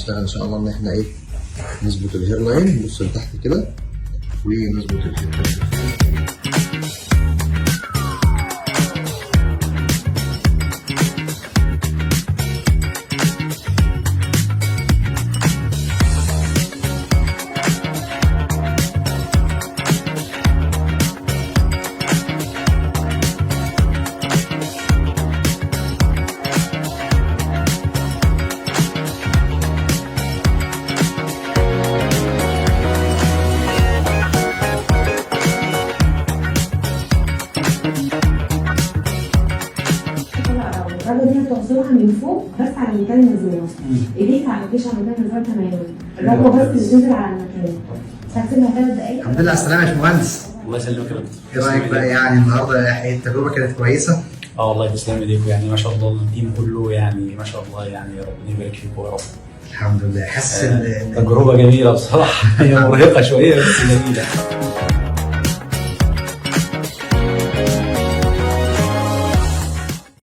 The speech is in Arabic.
هنشتغل ان شاء الله ان احنا ايه نظبط الهير لاين، نبص لتحت كده ونظبط الهير لاين. الرجل دي توصلها من فوق بس على مكان النزول، ايديك ما عملتيش على مكان النزول تماما، الرجل بس اللي نزل على المكان. هسيبها 3 دقايق. الحمد لله على السلامه يا باشمهندس. الله يسلمك يا دكتور. ايه رايك بقى يعني النهارده التجربه كانت كويسه؟ والله تسلم ايديكم، يعني ما شاء الله التيم كله يعني ما شاء الله، يعني ربنا يبارك فيكم يا رب. الحمد لله. حاسس ان تجربه جميله بصراحه. هي مرهقه شويه بس جميله.